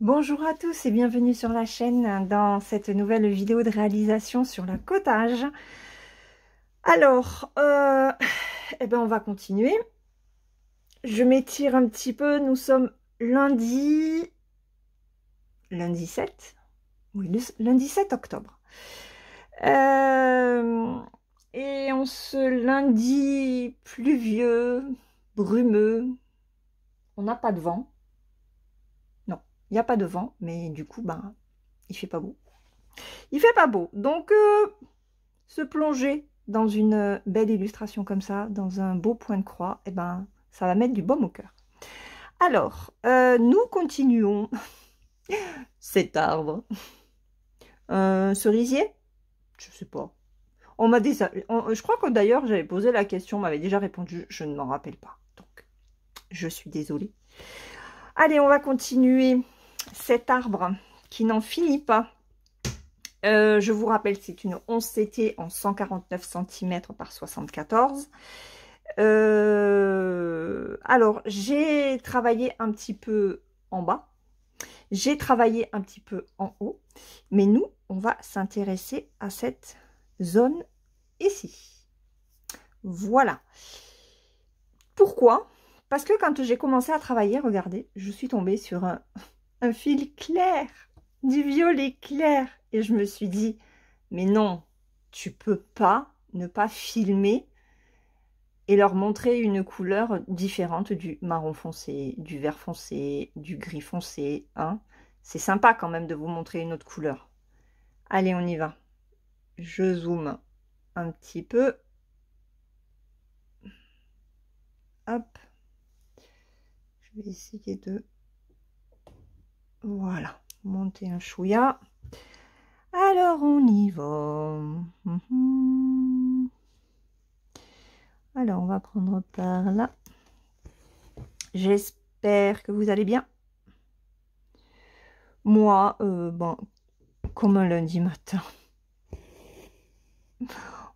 Bonjour à tous et bienvenue sur la chaîne dans cette nouvelle vidéo de réalisation sur le cottage. Alors, on va continuer. Je m'étire un petit peu, nous sommes lundi 7, oui, lundi 7 octobre. Et on se lundi pluvieux, brumeux, on n'a pas de vent. Non, il n'y a pas de vent, mais du coup, il fait pas beau. Il fait pas beau, donc se plonger dans une belle illustration comme ça, dans un beau point de croix, ça va mettre du baume au cœur. Alors, nous continuons cet arbre. Un cerisier? Je sais pas. On m'a dit ça. Je crois que d'ailleurs, j'avais posé la question, on m'avait déjà répondu, je ne m'en rappelle pas. Donc, je suis désolée. Allez, on va continuer cet arbre qui n'en finit pas. Je vous rappelle, c'est une 11 CT en 149 cm par 74. Alors, j'ai travaillé un petit peu en bas. J'ai travaillé un petit peu en haut. Mais nous, on va s'intéresser à cette zone ici. Voilà. Pourquoi? Parce que quand j'ai commencé à travailler, regardez, je suis tombée sur un fil clair, du violet clair. Et je me suis dit, mais non, tu peux pas ne pas filmer et leur montrer une couleur différente du marron foncé, du vert foncé, du gris foncé. Hein. C'est sympa quand même de vous montrer une autre couleur. Allez, on y va. Je zoome un petit peu. Hop. Je vais essayer de... Voilà. Monter un chouïa. Alors, on y va. Alors, on va prendre par là. J'espère que vous allez bien. Moi, comme un lundi matin.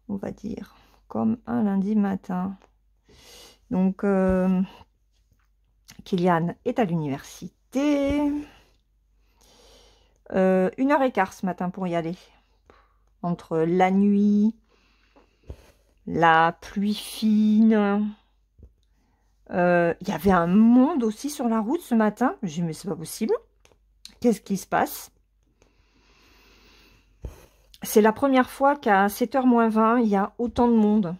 On va dire. Comme un lundi matin. Donc, Kylian est à l'université. 1h15 ce matin pour y aller. Entre la nuit, la pluie fine. Il y avait un monde aussi sur la route ce matin. J'ai dit, mais c'est pas possible. Qu'est-ce qui se passe? C'est la première fois qu'à 7h moins 20, il y a autant de monde.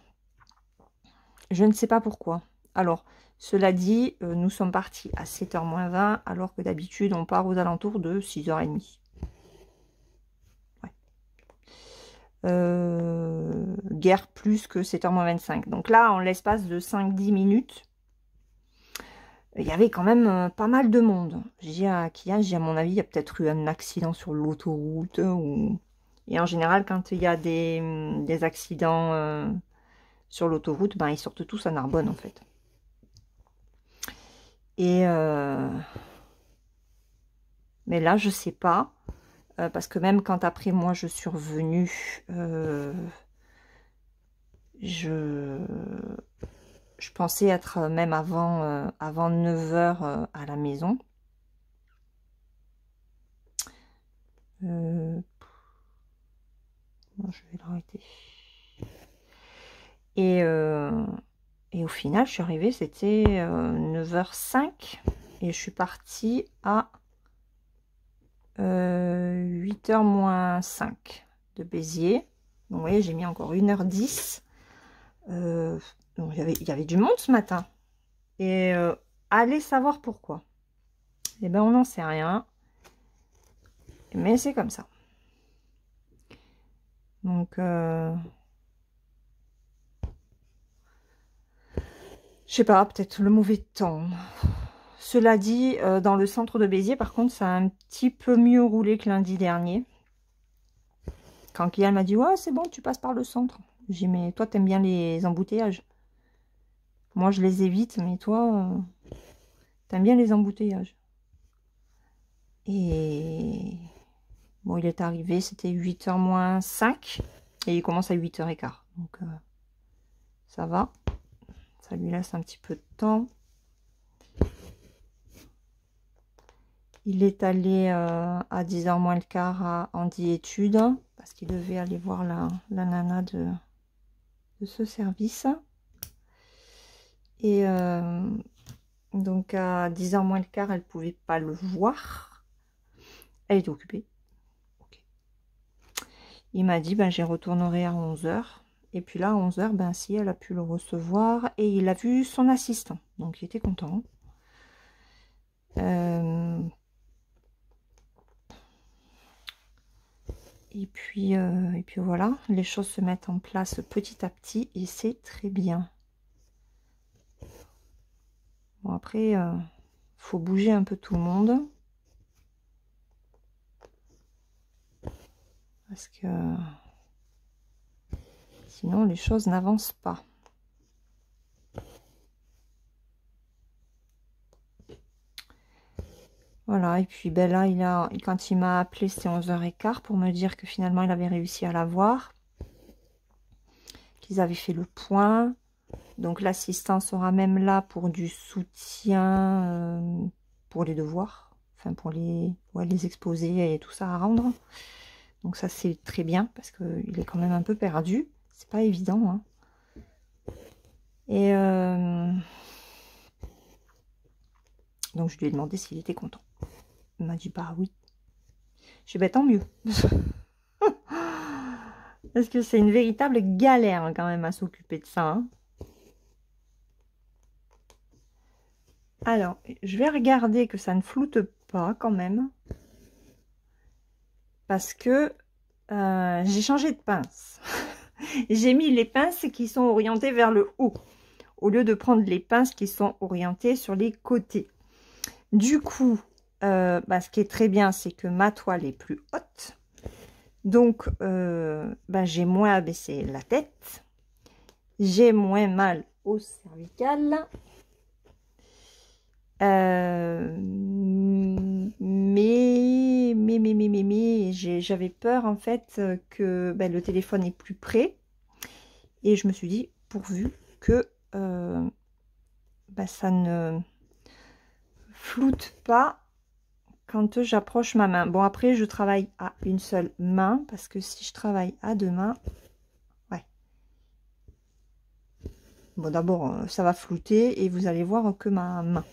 Je ne sais pas pourquoi. Alors, cela dit, nous sommes partis à 7h moins 20, alors que d'habitude, on part aux alentours de 6h30. Ouais. Guère plus que 7h moins 25. Donc là, en l'espace de 5-10 minutes, il y avait quand même pas mal de monde. J'ai dit à Kia, à mon avis, il y a peut-être eu un accident sur l'autoroute. Et en général, quand il y a des accidents sur l'autoroute, ils sortent tous à Narbonne, en fait. Et mais là, je sais pas. Parce que même quand après, moi, je suis revenue, je pensais être même avant 9h à la maison. Non, je vais l'arrêter. Et au final, je suis arrivée, c'était 9h05. Et je suis partie à 8h moins 5 de Béziers. Donc, vous voyez, j'ai mis encore 1h10. Donc, il y avait du monde ce matin. Et allez savoir pourquoi. Eh ben, on n'en sait rien. Mais c'est comme ça. Donc, je sais pas, peut-être le mauvais temps. Cela dit, dans le centre de Béziers, par contre, ça a un petit peu mieux roulé que lundi dernier. Quand Kylian m'a dit, ouais, c'est bon, tu passes par le centre. J'ai dit, mais toi, t'aimes bien les embouteillages. Moi, je les évite, mais toi, t'aimes bien les embouteillages. Et bon, il est arrivé, c'était 8h moins 5. Et il commence à 8h15. Donc, ça va. Ça lui laisse un petit peu de temps. Il est allé à 10h moins le quart à Andy Études, parce qu'il devait aller voir la nana de ce service. Et donc à 10h moins le quart, elle ne pouvait pas le voir. Elle était occupée. Okay. Il m'a dit, ben, j'y retournerai à 11h. Et puis là, à 11h, ben, si, elle a pu le recevoir. Et il a vu son assistant. Donc, il était content. Et puis voilà, les choses se mettent en place petit à petit. Et c'est très bien. Bon, après, faut bouger un peu tout le monde. Parce que sinon, les choses n'avancent pas. Voilà, et puis ben là, quand il m'a appelé, c'était 11h15 pour me dire que finalement, il avait réussi à l'avoir. Qu'ils avaient fait le point. Donc, l'assistant sera même là pour du soutien pour les devoirs. Enfin, pour les exposés et tout ça à rendre. Donc, ça, c'est très bien parce qu'il est quand même un peu perdu. C'est pas évident, hein. Et donc, je lui ai demandé s'il était content. Il m'a dit, bah oui. Je dis, bah tant mieux. Parce que c'est une véritable galère quand même à s'occuper de ça. Hein. Alors, je vais regarder que ça ne floute pas quand même. Parce que j'ai changé de pince. J'ai mis les pinces qui sont orientées vers le haut. Au lieu de prendre les pinces qui sont orientées sur les côtés. Du coup, ce qui est très bien, c'est que ma toile est plus haute. Donc, j'ai moins à baisser la tête. J'ai moins mal au cervical. Mais j'avais peur en fait que le téléphone est plus près. Et je me suis dit, pourvu que ça ne floute pas quand j'approche ma main. Bon, après, je travaille à une seule main, parce que si je travaille à deux mains, ouais. Bon, d'abord, ça va flouter et vous allez voir que ma main.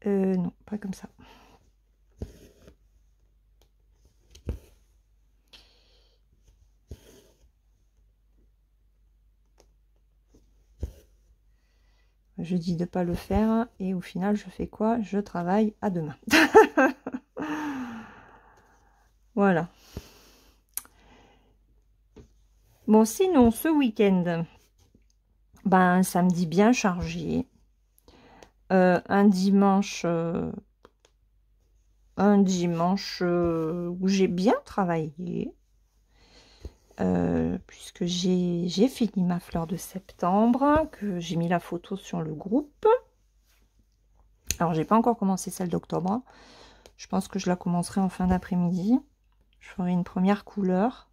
Non, pas comme ça. Je dis de pas le faire et au final, je fais quoi? Je travaille à deux mains. Voilà. Bon, sinon, ce week-end, un samedi bien chargé. Un dimanche où j'ai bien travaillé. Puisque j'ai fini ma fleur de septembre, que j'ai mis la photo sur le groupe. Alors, j'ai pas encore commencé celle d'octobre. Je pense que je la commencerai en fin d'après-midi. Je ferai une première couleur.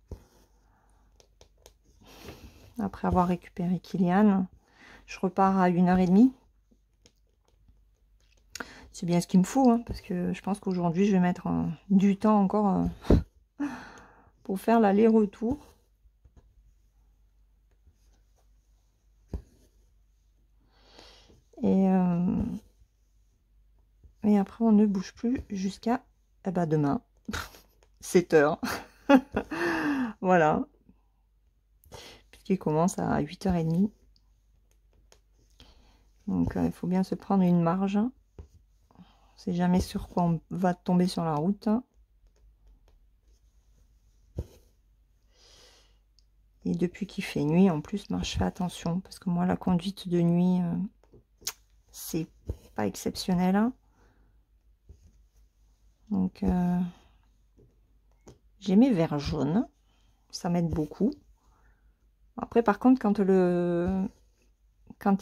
Après avoir récupéré Kylian, je repars à 1h30. C'est bien ce qu'il me faut, hein, parce que je pense qu'aujourd'hui, je vais mettre du temps encore pour faire l'aller-retour. Et après, on ne bouge plus jusqu'à demain, 7h. Voilà. Puisqu'il commence à 8h30. Donc, il faut bien se prendre une marge. On ne sait jamais sur quoi on va tomber sur la route. Et depuis qu'il fait nuit, en plus, je fais attention. Parce que moi, la conduite de nuit, c'est pas exceptionnel. Donc, j'ai mes verres jaunes. Ça m'aide beaucoup. Après, par contre, quand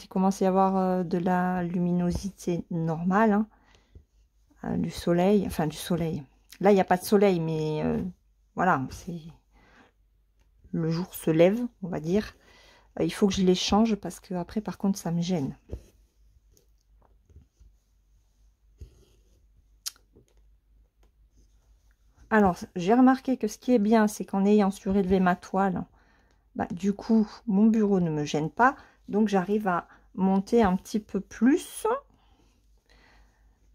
il commence à y avoir de la luminosité normale, du soleil, enfin du soleil. Là, il n'y a pas de soleil, mais voilà, le jour se lève, on va dire. Il faut que je les change parce que après, par contre, ça me gêne. Alors, j'ai remarqué que ce qui est bien, c'est qu'en ayant surélevé ma toile, bah, du coup, mon bureau ne me gêne pas. Donc, j'arrive à monter un petit peu plus.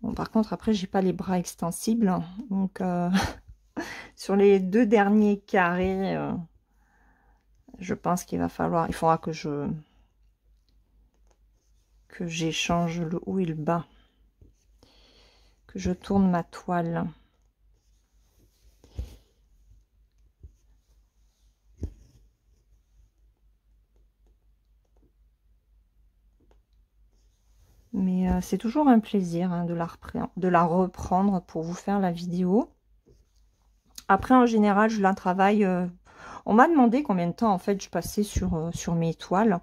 Bon, par contre, après, j'ai pas les bras extensibles. Donc, sur les 2 derniers carrés, je pense qu'il faudra que j'échange le haut et le bas. Que je tourne ma toile. Mais c'est toujours un plaisir hein, de la reprendre pour vous faire la vidéo. Après, en général, je la travaille. On m'a demandé combien de temps en fait je passais sur mes toiles.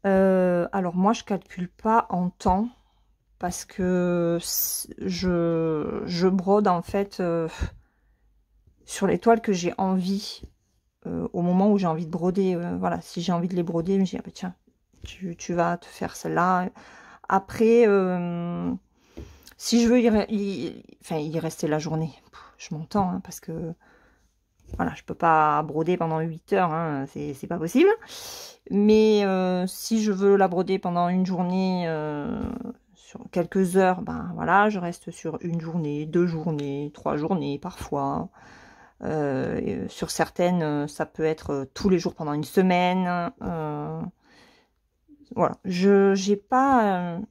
Alors moi, je calcule pas en temps parce que je brode en fait sur les toiles que j'ai envie. Au moment où j'ai envie de broder, voilà, si j'ai envie de les broder, je me dis, ah bah tiens, tu vas te faire celle-là. Après, si je veux y rester la journée, je m'entends, hein, parce que voilà, je peux pas broder pendant 8 heures, hein, c'est pas possible. Mais si je veux la broder pendant une journée, sur quelques heures, ben voilà, je reste sur une journée, 2 journées, 3 journées parfois. Sur certaines, ça peut être tous les jours pendant une semaine. Voilà, j'ai pas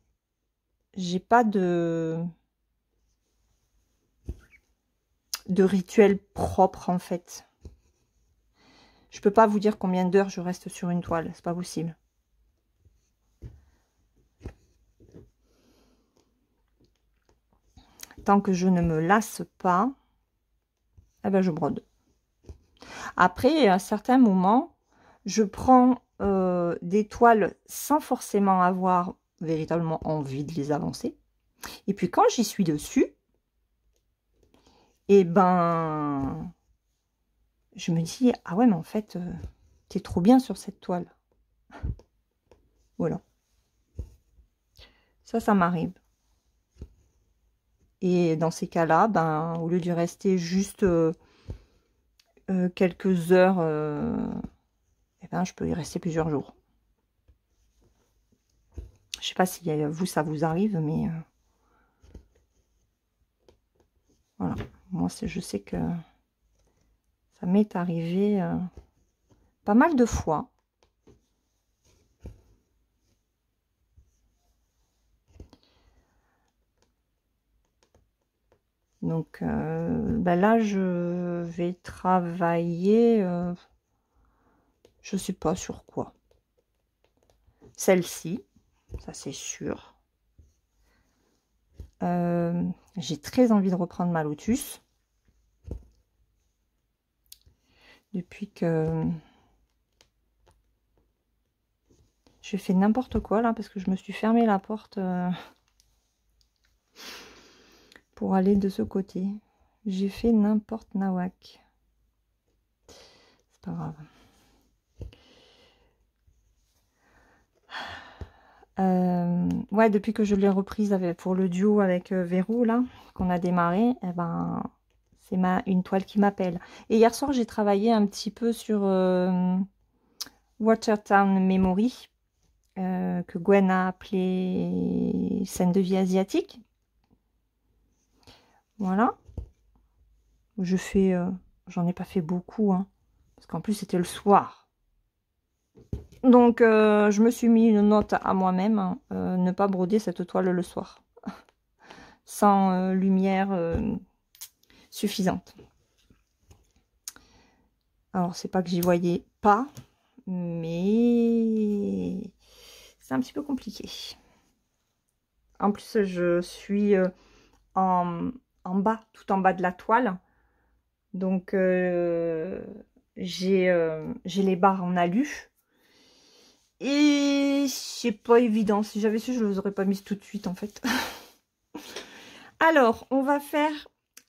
de rituel propre en fait. Je peux pas vous dire combien d'heures je reste sur une toile, c'est pas possible. Tant que je ne me lasse pas, eh ben je brode. Après, à certains moments, je prends des toiles sans forcément avoir véritablement envie de les avancer. Et puis quand j'y suis dessus, et ben, je me dis, ah ouais, mais en fait, t'es trop bien sur cette toile. Voilà. Ça m'arrive. Et dans ces cas-là, ben, au lieu de rester juste quelques heures, eh ben, je peux y rester plusieurs jours. Je sais pas si vous, ça vous arrive, mais voilà. Moi, je sais que ça m'est arrivé pas mal de fois. Donc ben là, je vais travailler, je sais pas sur quoi. Celle-ci, ça c'est sûr. J'ai très envie de reprendre ma Lotus. Depuis que je fais n'importe quoi là, parce que je me suis fermé la porte pour aller de ce côté. J'ai fait n'importe nawak. C'est pas grave. Ouais, depuis que je l'ai reprise pour le duo avec Verrou là, qu'on a démarré, eh ben, c'est une toile qui m'appelle. Et hier soir, j'ai travaillé un petit peu sur Watertown Memory, que Gwen a appelé scène de vie asiatique. Voilà. Je fais, j'en ai pas fait beaucoup, hein, parce qu'en plus c'était le soir. Donc je me suis mis une note à moi-même, hein, ne pas broder cette toile le soir, sans lumière suffisante. Alors c'est pas que j'y voyais pas, mais c'est un petit peu compliqué. En plus je suis en bas, tout en bas de la toile. Donc j'ai les barres en alu. Et c'est pas évident. Si j'avais su, je ne les aurais pas mises tout de suite en fait. Alors, on va faire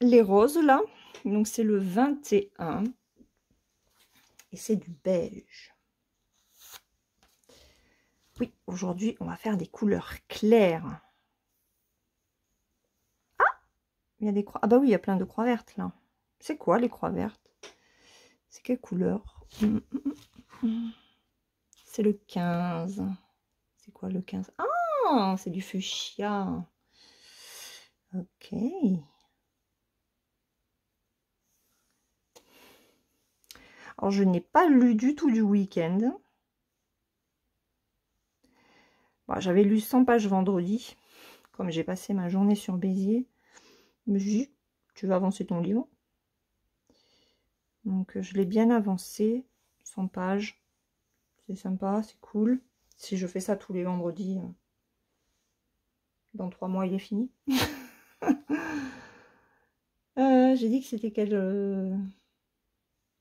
les roses là. Donc c'est le 21. Et c'est du beige. Oui, aujourd'hui, on va faire des couleurs claires. Ah, il y a des croix. Ah bah oui, il y a plein de croix vertes là. C'est quoi les croix vertes? C'est quelle couleur? C'est le 15. C'est quoi le 15? Ah, c'est du fuchsia. Ok. Alors, je n'ai pas lu du tout du week-end. Bon, j'avais lu 100 pages vendredi. Comme j'ai passé ma journée sur Béziers, je me suis dit, tu vas avancer ton livre. Donc, je l'ai bien avancé. 100 pages. C'est sympa, c'est cool. Si je fais ça tous les vendredis, dans 3 mois, il est fini. J'ai dit que c'était quel...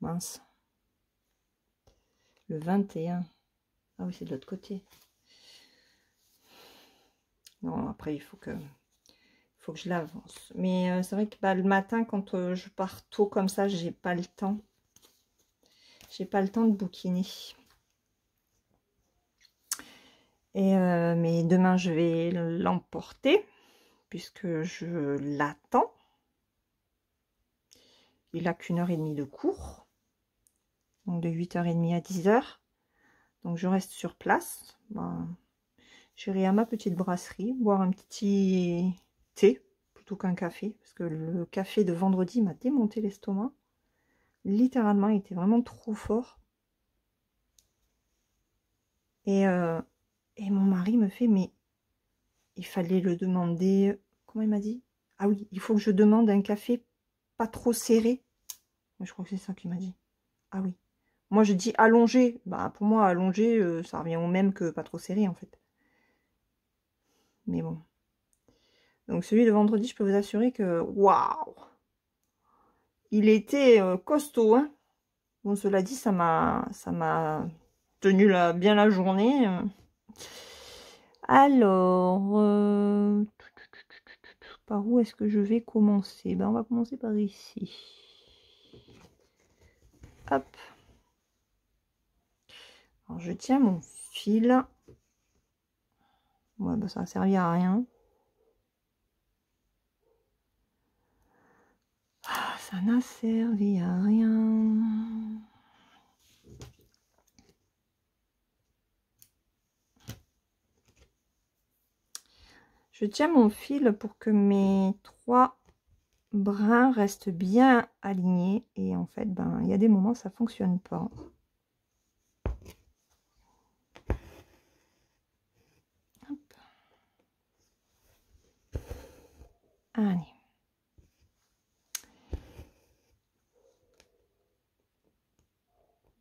Mince. Le 21. Ah oui, c'est de l'autre côté. Non, après, il faut que je l'avance. Mais c'est vrai que le matin, quand je pars tôt comme ça, j'ai pas le temps. J'ai pas le temps de bouquiner. Mais demain, je vais l'emporter, puisque je l'attends. Il n'a qu'1h30 de cours. Donc de 8h30 à 10h. Donc je reste sur place. Ben, j'irai à ma petite brasserie, boire un petit thé, plutôt qu'un café. Parce que le café de vendredi m'a démonté l'estomac. Littéralement, il était vraiment trop fort. Et mon mari me fait, mais il fallait le demander. Comment il m'a dit? Ah oui, il faut que je demande un café pas trop serré. Je crois que c'est ça qu'il m'a dit. Ah oui. Moi, je dis allongé. Bah, pour moi, allongé, ça revient au même que pas trop serré, en fait. Mais bon. Donc, celui de vendredi, je peux vous assurer que... Waouh! Il était costaud, hein. Bon, cela dit, ça m'a tenu bien la journée. Alors, par où est-ce que je vais commencer? Ben, on va commencer par ici. Hop. Alors, je tiens mon fil. Ouais, ben, ça a servi à rien. Ah, ça n'a servi à rien. Je tiens mon fil pour que mes 3 brins restent bien alignés. Et en fait, ben, il y a des moments, ça ne fonctionne pas. Hop. Allez.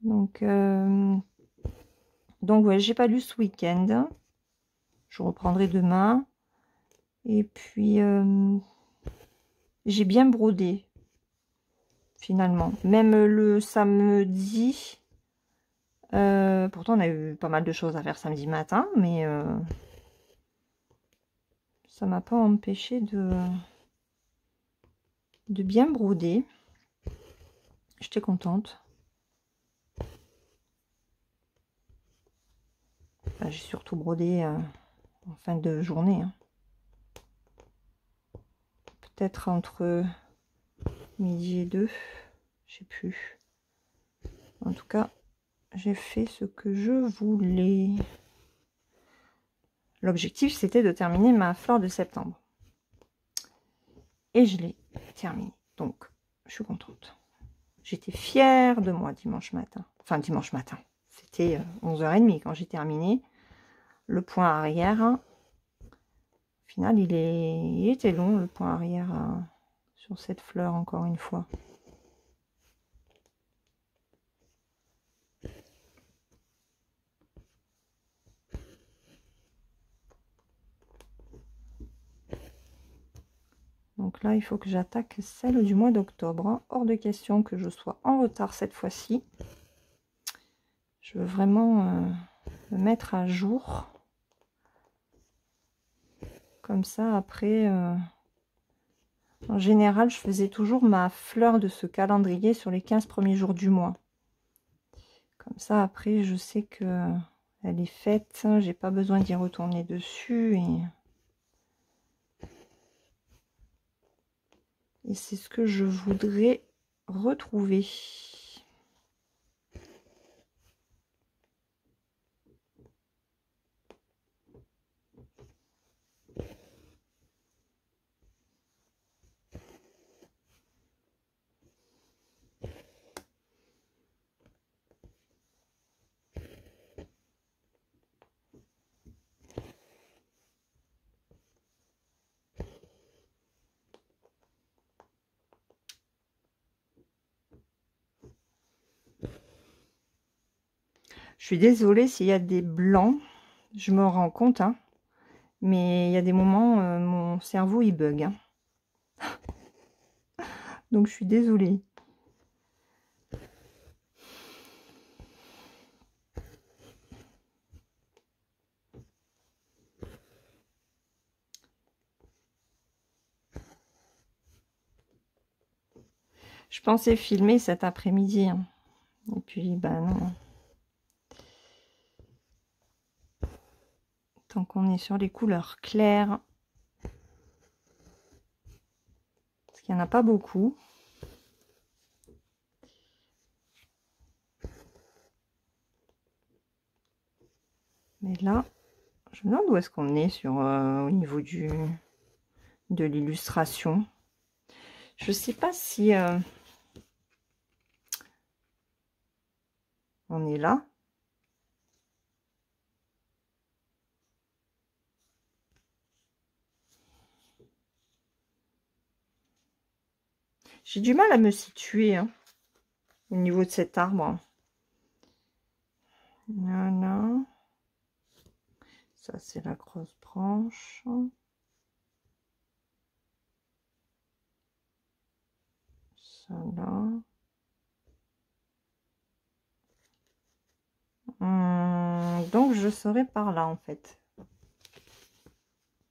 Donc ouais, j'ai pas lu ce week-end. Je reprendrai demain. Et puis, j'ai bien brodé, finalement. Même le samedi. Pourtant, on a eu pas mal de choses à faire samedi matin, mais ça m'a pas empêché de bien broder. J'étais contente. Enfin, j'ai surtout brodé en fin de journée. Hein. Peut-être entre midi et 2. Je sais plus. En tout cas, j'ai fait ce que je voulais. L'objectif, c'était de terminer ma fleur de septembre. Et je l'ai terminée. Donc, je suis contente. J'étais fière de moi dimanche matin. Enfin, dimanche matin. C'était 11h30 quand j'ai terminé. Le point arrière, hein, au final, il était long, le point arrière sur cette fleur, encore une fois. Donc là, il faut que j'attaque celle du mois d'octobre. Hein. Hors de question que je sois en retard cette fois-ci. Je veux vraiment me mettre à jour. Comme ça, après... En général, je faisais toujours ma fleur de ce calendrier sur les 15 premiers jours du mois. Comme ça, après, je sais que elle est faite. J'ai pas besoin d'y retourner dessus. Et c'est ce que je voudrais retrouver. Je suis désolée s'il y a des blancs, je me rends compte, hein, mais il y a des moments, mon cerveau il bug. Hein. Donc je suis désolée. Je pensais filmer cet après-midi. Hein. Et puis, bah non. Tant qu'on est sur les couleurs claires. Parce qu'il n'y en a pas beaucoup. Mais là, je me demande où est-ce qu'on est sur au niveau de l'illustration. Je sais pas si on est là. J'ai du mal à me situer hein, au niveau de cet arbre. Voilà. Ça, c'est la grosse branche. Ça, là. Donc, je serai par là, en fait.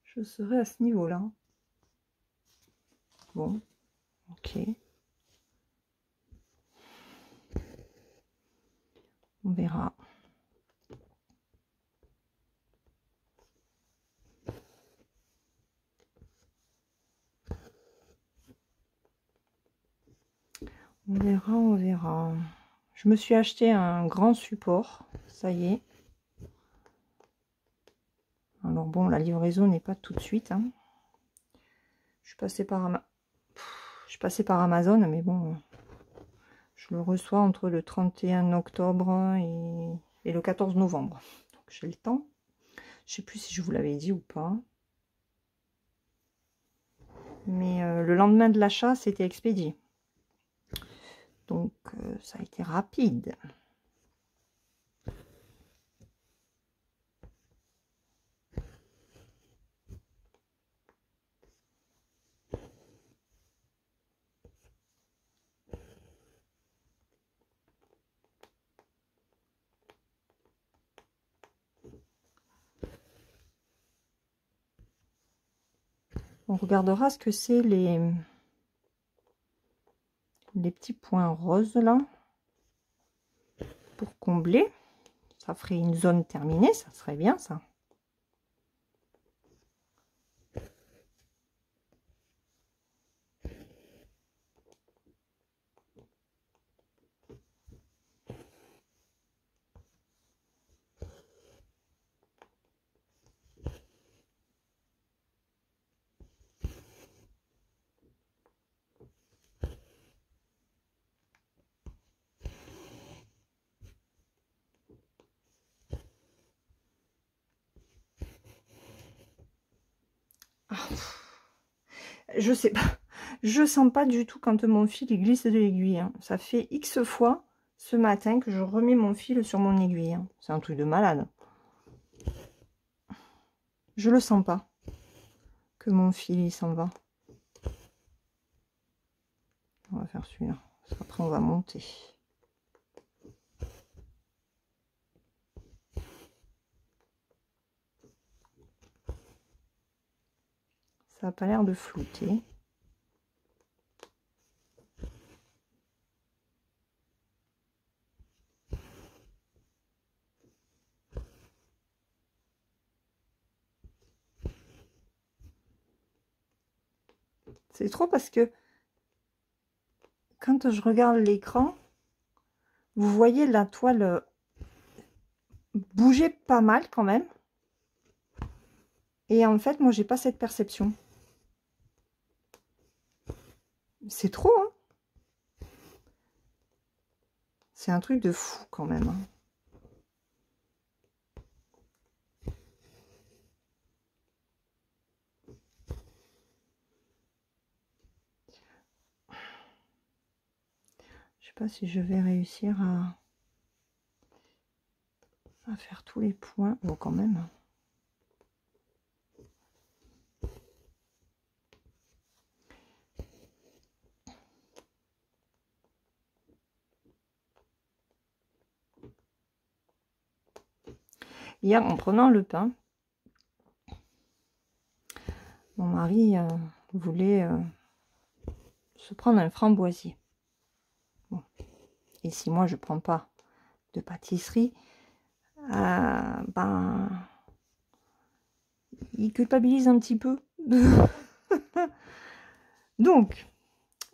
Je serai à ce niveau-là. Bon, ok. On verra. On verra, on verra. Je me suis acheté un grand support. Ça y est. Alors bon, la livraison n'est pas tout de suite. Hein. Je suis passée par Amazon, mais bon, je le reçois entre le 31 octobre et le 14 novembre. Donc j'ai le temps. Je sais plus si je vous l'avais dit ou pas. Mais le lendemain de l'achat, c'était expédié. Donc ça a été rapide. On regardera ce que c'est les petits points roses là. Pour combler. Ça ferait une zone terminée, ça serait bien ça. Je sais pas, je sens pas du tout quand mon fil il glisse de l'aiguille. Hein. Ça fait X fois ce matin que je remets mon fil sur mon aiguille. Hein. C'est un truc de malade. Je le sens pas que mon fil il s'en va. On va faire celui-là. Après on va monter. Ça a pas l'air de flouter. C'est trop parce que quand je regarde l'écran, vous voyez la toile bouger pas mal quand même. Et en fait, moi, j'ai pas cette perception. C'est trop, hein. C'est un truc de fou quand même. Hein. Je sais pas si je vais réussir à faire tous les points. Bon, quand même. Hier, en prenant le pain, mon mari voulait se prendre un framboisier. Bon. Et si moi, je prends pas de pâtisserie, ben, il culpabilise un petit peu. Donc,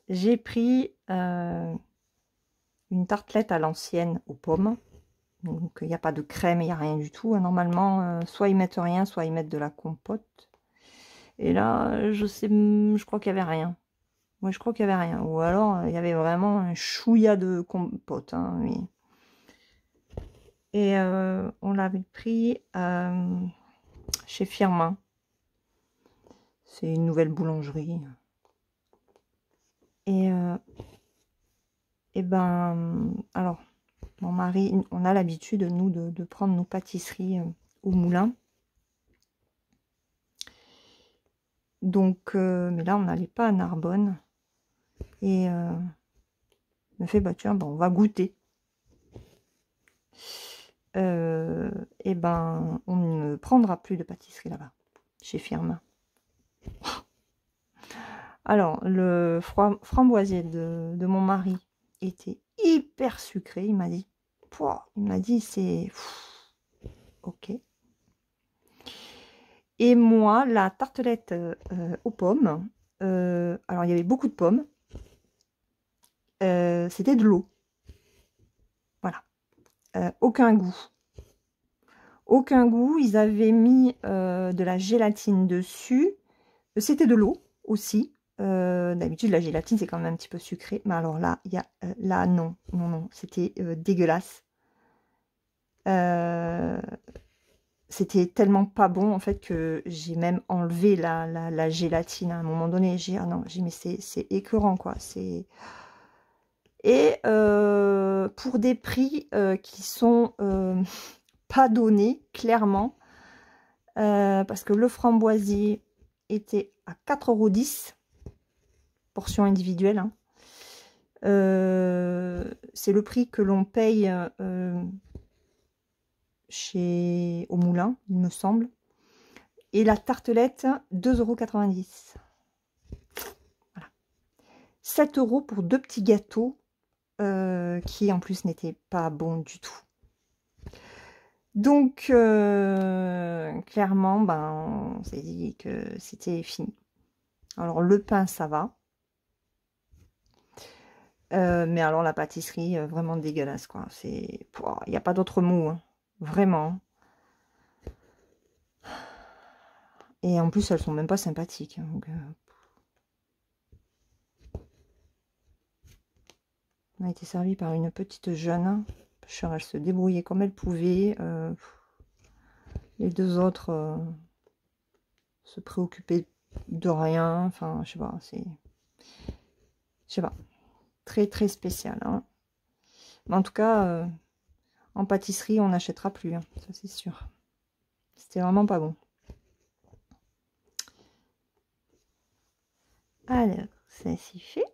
j'ai pris une tartelette à l'ancienne aux pommes. Donc, il n'y a pas de crème, il n'y a rien du tout. Normalement, soit ils mettent rien, soit ils mettent de la compote. Et là, je crois qu'il n'y avait rien. Moi, je crois qu'il n'y avait rien. Ou alors, il y avait vraiment un chouïa de compote. Hein, oui. Et on l'avait pris chez Firmin. C'est une nouvelle boulangerie. Et ben, alors, mon mari, on a l'habitude, nous, de prendre nos pâtisseries au moulin. Donc, mais là, on n'allait pas à Narbonne. Et me fait, bah tiens, bah, on va goûter. Et ben, on ne prendra plus de pâtisserie là-bas, chez Firmin. Alors, le framboisier de mon mari était hyper sucré, il m'a dit. Il m'a dit, c'est... Ok. Et moi, la tartelette aux pommes, alors il y avait beaucoup de pommes, c'était de l'eau. Voilà. Aucun goût. Aucun goût. Ils avaient mis de la gélatine dessus. C'était de l'eau aussi. D'habitude, la gélatine, c'est quand même un petit peu sucré. Mais alors là, là, non. Non, non. C'était dégueulasse. C'était tellement pas bon, en fait, que j'ai même enlevé la gélatine à un moment donné. J'ai ah non, mais c'est écœurant, quoi. C'est... Et pour des prix qui sont pas donnés, clairement, parce que le framboisier était à 4,10 €, portion individuelle. Hein. C'est le prix que l'on paye au moulin, il me semble. Et la tartelette, 2,90 €. Voilà. 7 € pour 2 petits gâteaux qui en plus n'étaient pas bons du tout. Donc, clairement, ben, on s'est dit que c'était fini. Alors, le pain, ça va. Mais alors, la pâtisserie, vraiment dégueulasse, quoi. Il n'y a pas d'autre mot, hein. Vraiment. Et en plus, elles sont même pas sympathiques. Hein, donc, on a été servi par une petite jeune. Elle se débrouillait comme elle pouvait. Les deux autres se préoccupaient de rien. Enfin, je sais pas, c'est... Je sais pas. Très, très spécial. Hein. Mais en tout cas, en pâtisserie, on n'achètera plus. Hein, ça, c'est sûr. C'était vraiment pas bon. Alors, ça c'est fait.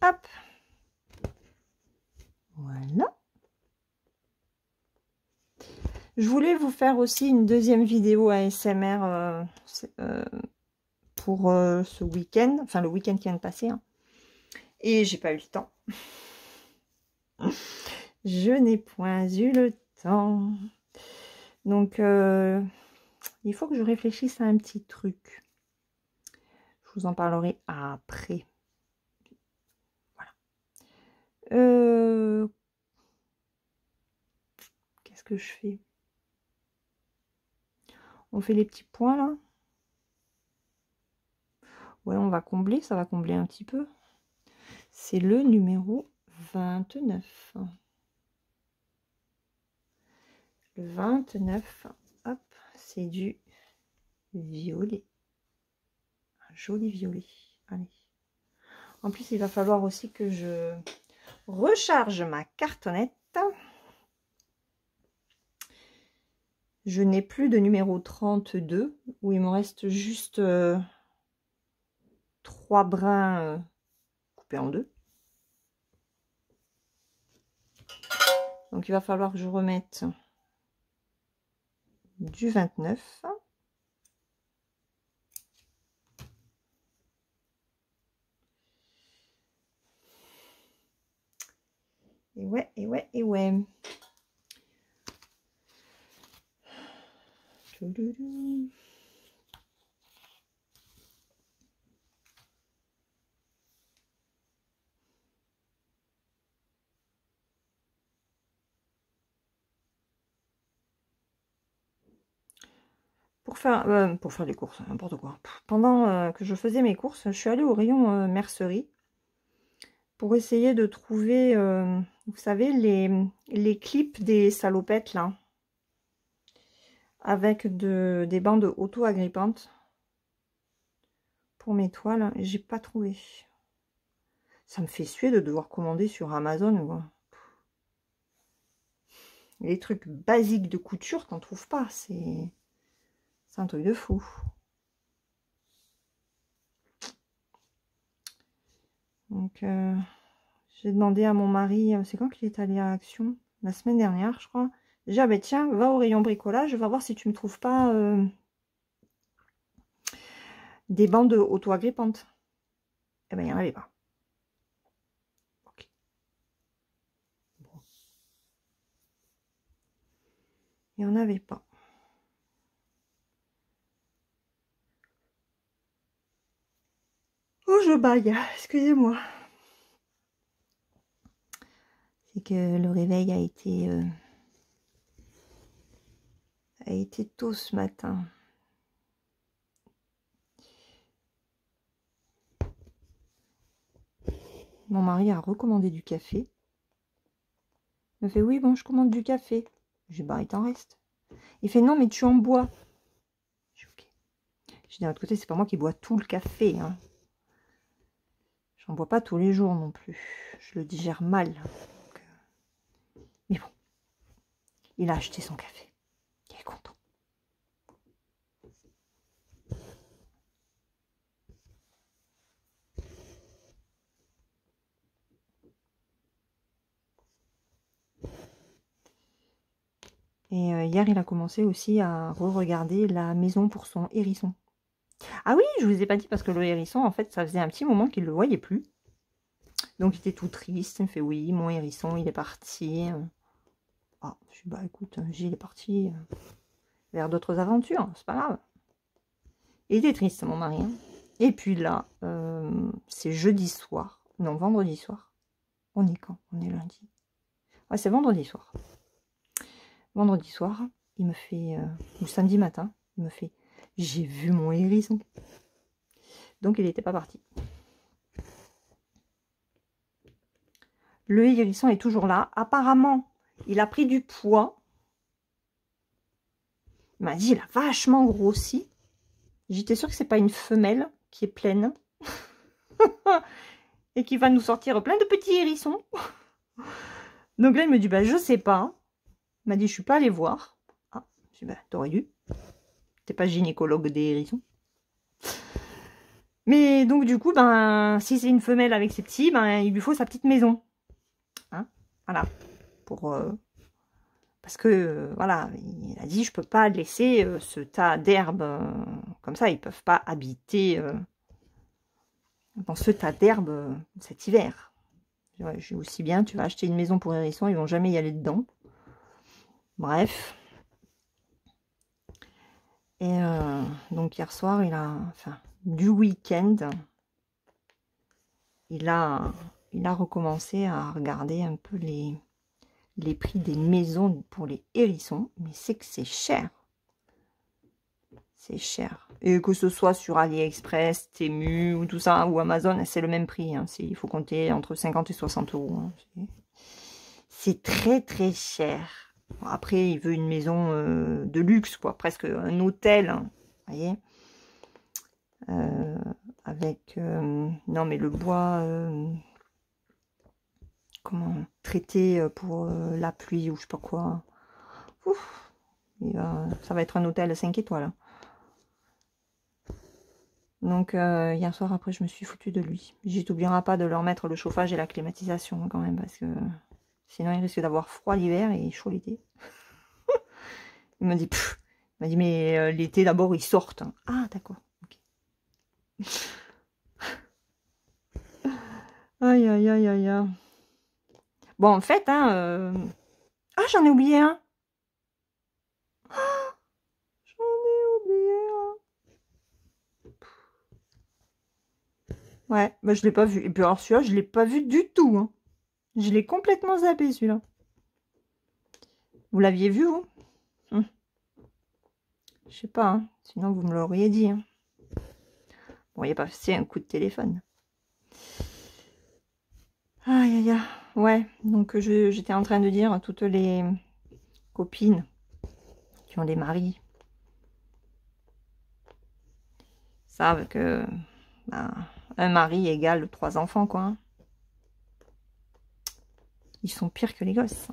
Hop. Voilà. Je voulais vous faire aussi une deuxième vidéo ASMR pour ce week-end. Enfin, le week-end qui vient de passer. Hein. Et j'ai pas eu le temps. Je n'ai point eu le temps. Donc, il faut que je réfléchisse à un petit truc. Je vous en parlerai après. Voilà. Qu'est-ce que je fais? On fait les petits points là. Ouais, on va combler, ça va combler un petit peu. C'est le numéro 29. Le 29, hop, c'est du violet. Un joli violet. Allez. En plus, il va falloir aussi que je recharge ma cartonnette. Je n'ai plus de numéro 32, où il me reste juste 3 brins coupés en deux. Donc, il va falloir que je remette du 29. Et ouais, et ouais, et ouais. Pour faire les courses, n'importe quoi. Pendant que je faisais mes courses, je suis allée au rayon mercerie pour essayer de trouver, vous savez, les clips des salopettes, là, avec des bandes auto-agrippantes pour mes toiles. J'ai pas trouvé. Ça me fait suer de devoir commander sur Amazon, quoi. Les trucs basiques de couture, t'en trouves pas. C'est un truc de fou. Donc, j'ai demandé à mon mari, c'est quand qu'il est allé à Action? La semaine dernière, je crois. J'ai dit, ah ben tiens, va au rayon bricolage, va voir si tu me trouves pas des bandes auto-agrippantes. Eh ben, il n'y en avait pas. Okay. Bon. Il n'y en avait pas. Oh, je baille, excusez-moi. C'est que le réveil a été tôt ce matin. Mon mari a recommandé du café. Il me fait, oui, bon, je commande du café. Je dis, bah, il t'en reste. Il fait, non, mais tu en bois. Je dis, ok. Je dis, d'un autre côté, c'est pas moi qui bois tout le café. Hein. J'en bois pas tous les jours non plus. Je le digère mal. Donc, mais bon. Il a acheté son café. Il est content. Et hier, il a commencé aussi à re-regarder la maison pour son hérisson. Ah oui, je vous ai pas dit parce que le hérisson, en fait, ça faisait un petit moment qu'il ne le voyait plus. Donc, il était tout triste. Il me fait, oui, mon hérisson, il est parti. Ah, je dis, bah écoute, il est parti vers d'autres aventures. C'est pas grave. Il était triste, mon mari. Hein. Et puis là, c'est jeudi soir. Non, vendredi soir. On est quand? On est lundi. Ouais, c'est vendredi soir. Vendredi soir, il me fait, ou samedi matin, il me fait, j'ai vu mon hérisson. Donc, il n'était pas parti. Le hérisson est toujours là. Apparemment, il a pris du poids. Il m'a dit, il a vachement grossi. J'étais sûre que c'est pas une femelle qui est pleine. Et qui va nous sortir plein de petits hérissons. Donc là, il me dit, bah, je sais pas. Il m'a dit, je suis pas allée voir. Ah, je dis, bah, t'aurais dû. T'es pas gynécologue des hérissons. Mais donc, du coup, ben, si c'est une femelle avec ses petits, ben, il lui faut sa petite maison. Hein, voilà. Pour... parce que, voilà, il a dit, je peux pas laisser ce tas d'herbes comme ça. Ils peuvent pas habiter dans ce tas d'herbes cet hiver. Ouais, j'ai aussi bien, tu vas acheter une maison pour hérissons, ils vont jamais y aller dedans. Bref. Et donc hier soir, il a, enfin, du week-end, il a recommencé à regarder un peu les prix des maisons pour les hérissons. Mais c'est que c'est cher. C'est cher. Et que ce soit sur AliExpress, Temu ou tout ça, ou Amazon, c'est le même prix. Hein. Il faut compter entre 50 et 60 euros. Hein. C'est très très cher. Bon, après, il veut une maison de luxe, quoi. Presque un hôtel. Hein. Vous voyez, avec... non, mais le bois... comment traité pour la pluie ou je sais pas quoi. Ouf, ça va être un hôtel 5 étoiles. Hein. Donc, hier soir, après, je me suis foutue de lui. J'y t'oublierai pas de leur mettre le chauffage et la climatisation, hein, quand même, parce que sinon, il risque d'avoir froid l'hiver et chaud l'été. Il m'a dit, mais l'été, d'abord, ils sortent. Hein. Ah, d'accord. Okay. Aïe, aïe, aïe, aïe, aïe. Bon, en fait, hein... Ah, j'en ai oublié un. J'en ai oublié un. Ouais, bah, je l'ai pas vu. Et puis alors celui-là, je l'ai pas vu du tout. Hein. Je l'ai complètement zappé, celui-là. Vous l'aviez vu, vous? Je sais pas, hein. Sinon vous me l'auriez dit. Hein. Bon, il n'y a pas passé un coup de téléphone. Aïe, aïe, aïe. Ouais, donc j'étais en train de dire à toutes les copines qui ont des maris savent que bah, un mari égale 3 enfants, quoi. Hein. Ils sont pires que les gosses.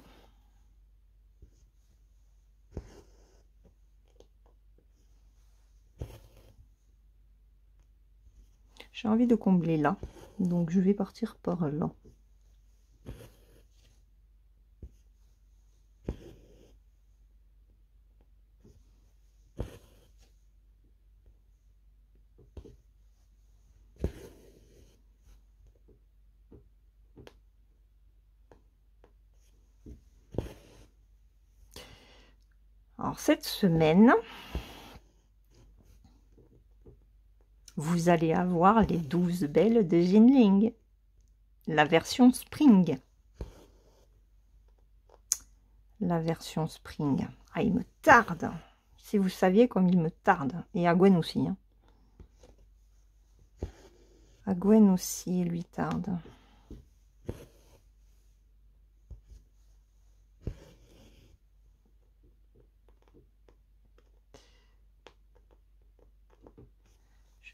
J'ai envie de combler là, donc je vais partir par là. Alors cette semaine, vous allez avoir les 12 belles de Jinling, la version Spring. La version Spring. Ah, il me tarde. Si vous saviez comme il me tarde. Et à Gwen aussi. Hein. À Gwen aussi, il lui tarde.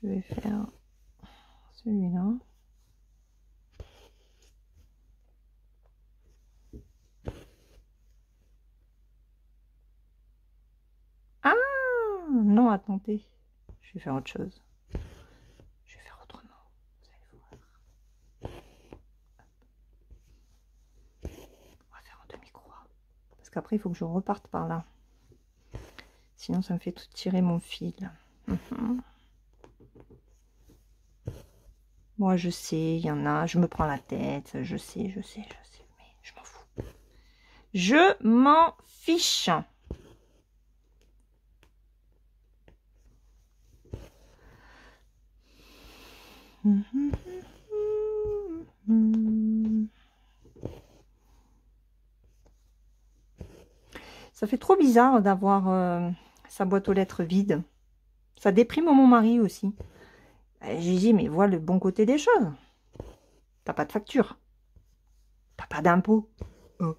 Je vais faire celui-là. Ah non, attendez. Je vais faire autre chose. Je vais faire autrement. Vous allez voir. On va faire un demi-croix. Parce qu'après, il faut que je reparte par là. Sinon, ça me fait tout tirer mon fil. Moi, je sais, il y en a. Je me prends la tête. Je sais. Mais je m'en fous. Je m'en fiche. Ça fait trop bizarre d'avoir sa boîte aux lettres vide. Ça déprime mon mari aussi. J'ai dit, mais vois le bon côté des choses. T'as pas de facture. T'as pas d'impôt. Oh.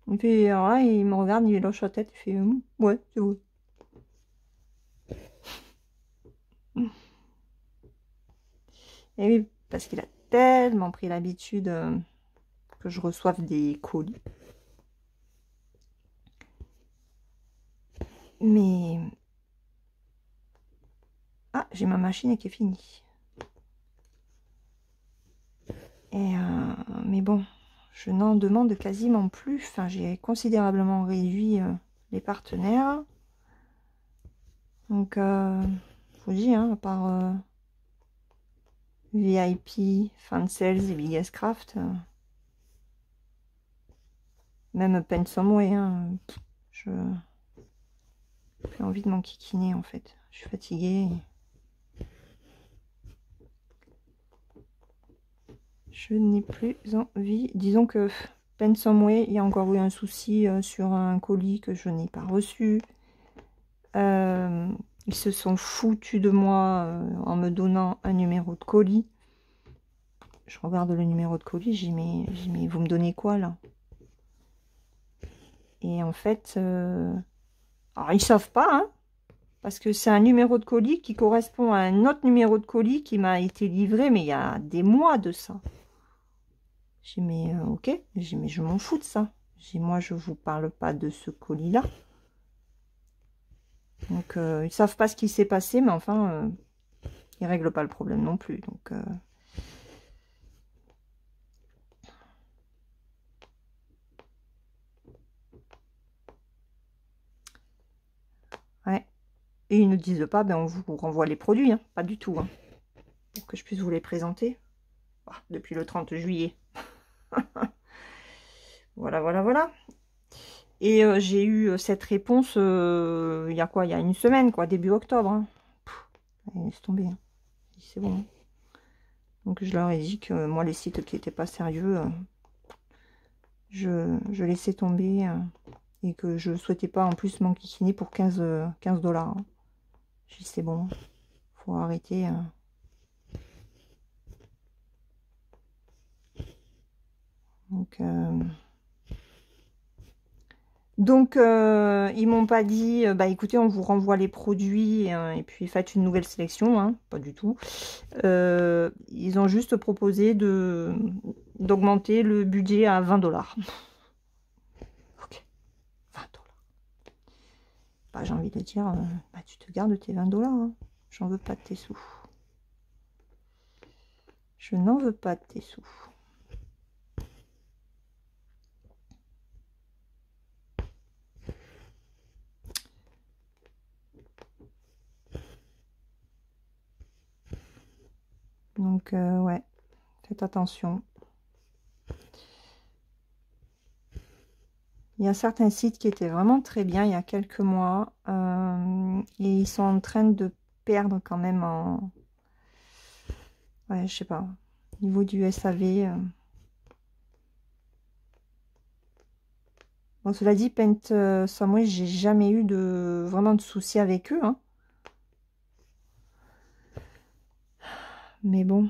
Il fait, alors là, il me regarde, il lâche la tête, il fait, ouais, c'est vrai. Et oui, parce qu'il a tellement pris l'habitude que je reçoive des colis. Mais... Ah, j'ai ma machine qui est finie. Et mais bon, je n'en demande quasiment plus. Enfin, j'ai considérablement réduit les partenaires. Donc, je vous dis, hein, à part VIP, Fansales et Biggest Craft, même Pensomeway, hein, j'ai plus envie de m'enquiquiner en fait. Je suis fatiguée. Je n'ai plus envie. Disons que Pen Someway, il y a encore eu un souci sur un colis que je n'ai pas reçu. Ils se sont foutus de moi en me donnant un numéro de colis. Je regarde le numéro de colis, j'ai mis, vous me donnez quoi là? Et en fait, alors ils savent pas, hein, parce que c'est un numéro de colis qui correspond à un autre numéro de colis qui m'a été livré, mais il y a des mois de ça. J'ai mis, ok, j'ai mais je m'en fous de ça. J'ai moi, je vous parle pas de ce colis-là. Donc, ils savent pas ce qui s'est passé, mais enfin, ils règlent pas le problème non plus. Donc, ouais. Et ils ne disent pas, ben on vous renvoie les produits, hein. Pas du tout, hein, pour que je puisse vous les présenter. Ah, depuis le 30 juillet. Voilà, voilà, voilà. Et j'ai eu cette réponse il y a quoi? Il y a une semaine, quoi, début octobre. Hein. Laisse tomber. Hein. C'est bon. Hein. Donc je leur ai dit que moi, les sites qui n'étaient pas sérieux, je laissais tomber et que je souhaitais pas en plus m'enquiquiner pour 15 $. Hein. J'ai dit c'est bon, faut arrêter. Donc, ils m'ont pas dit, bah écoutez, on vous renvoie les produits et puis faites une nouvelle sélection, hein, pas du tout. Ils ont juste proposé d'augmenter le budget à 20 $. Ok, 20 $. Bah, j'ai envie de dire, bah, tu te gardes tes 20 $. Hein. J'en veux pas de tes sous. Je n'en veux pas de tes sous. Donc, ouais, faites attention. Il y a certains sites qui étaient vraiment très bien il y a quelques mois. Et ils sont en train de perdre quand même en... Ouais, je sais pas. Au niveau du SAV. Bon, cela dit, Paint Someway, j'ai jamais eu vraiment de soucis avec eux. Hein. Mais bon.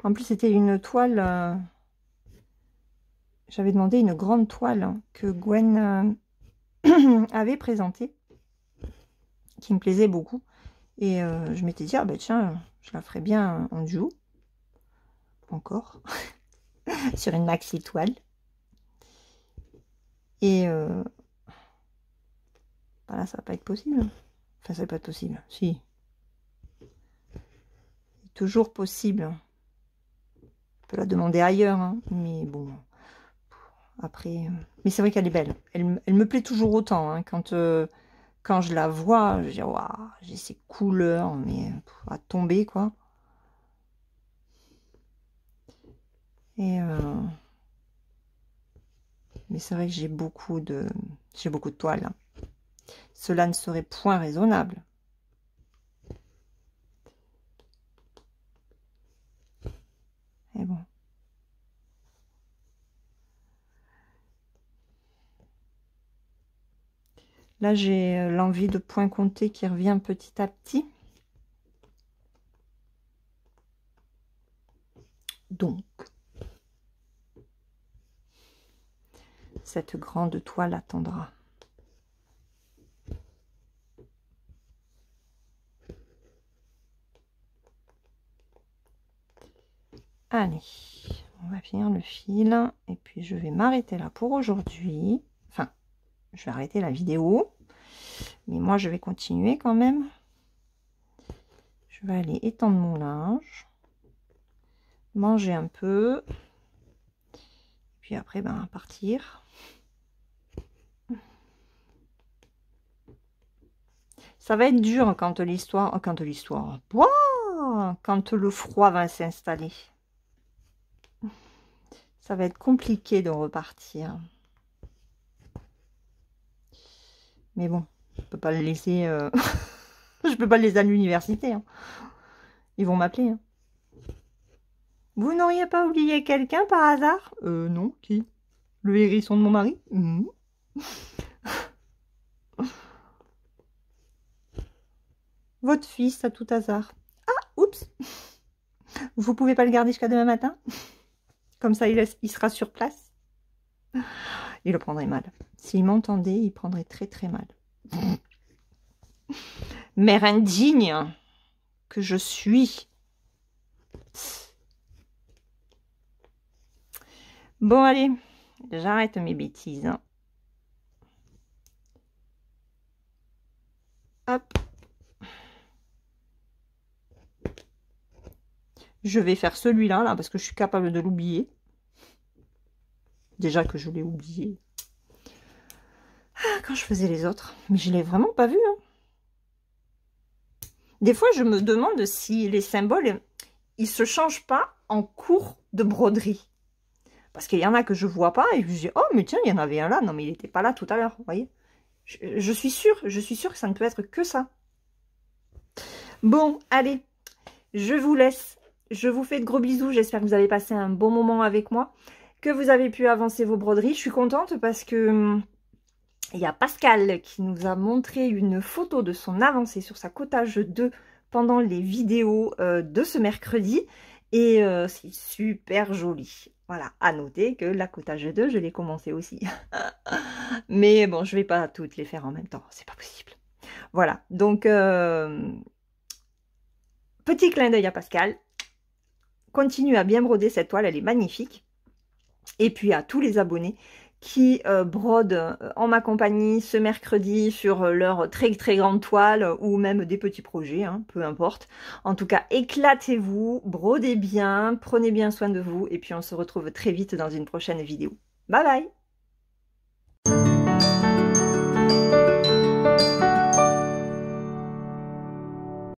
En plus, c'était une toile... J'avais demandé une grande toile hein, que Gwen avait présentée, qui me plaisait beaucoup. Et je m'étais dit, ah ben tiens, je la ferais bien en duo. Encore. Sur une maxi toile. Et voilà, ça va pas être possible. Enfin, ça va pas être possible. Si. C'est toujours possible. On peut la demander ailleurs, hein, mais bon. Après, mais c'est vrai qu'elle est belle. Elle me plaît toujours autant. Hein, quand je la vois, je dis, waouh, j'ai ces couleurs, mais à tomber, quoi. Et mais c'est vrai que j'ai beaucoup de toiles. Hein. Cela ne serait point raisonnable. Et bon. Là, j'ai l'envie de point compté qui revient petit à petit. Donc, cette grande toile attendra. Allez, on va finir le fil. Et puis, je vais m'arrêter là pour aujourd'hui. Enfin, je vais arrêter la vidéo. Mais moi, je vais continuer quand même. Je vais aller étendre mon linge. Manger un peu. Et puis après, ben, partir. Ça va être dur quand l'histoire... Quand le froid va s'installer. Ça va être compliqué de repartir. Mais bon, on peut pas le laisser Je peux pas les à l'université. Hein. Ils vont m'appeler. Hein. Vous n'auriez pas oublié quelqu'un par hasard? Non, qui? Le hérisson de mon mari? Votre fils, à tout hasard. Ah, oups. Vous pouvez pas le garder jusqu'à demain matin? Comme ça, il sera sur place. Il le prendrait mal. S'il m'entendait, il prendrait très très mal. Mère indigne que je suis. Bon, allez, j'arrête mes bêtises. Hein. Hop. Je vais faire celui-là, là, parce que je suis capable de l'oublier. Déjà que je l'ai oublié. Ah, quand je faisais les autres. Mais je ne l'ai vraiment pas vu. Hein. Des fois, je me demande si les symboles, ils se changent pas en cours de broderie. Parce qu'il y en a que je vois pas et je dis, oh, mais tiens, il y en avait un là. Non, mais il n'était pas là tout à l'heure, vous voyez. Je suis sûre que ça ne peut être que ça. Bon, allez, je vous laisse. Je vous fais de gros bisous. J'espère que vous avez passé un bon moment avec moi. Que vous avez pu avancer vos broderies. Je suis contente parce que il y a Pascal qui nous a montré une photo de son avancée sur sa cottage 2 pendant les vidéos de ce mercredi. Et c'est super joli. Voilà, à noter que la cottage 2, je l'ai commencé aussi. Mais bon, je ne vais pas toutes les faire en même temps, c'est pas possible. Voilà, donc petit clin d'œil à Pascal. Continue à bien broder cette toile, elle est magnifique. Et puis à tous les abonnés qui brodent en ma compagnie ce mercredi sur leur très très grande toile ou même des petits projets, hein, peu importe. En tout cas, éclatez-vous, brodez bien, prenez bien soin de vous et puis on se retrouve très vite dans une prochaine vidéo. Bye bye!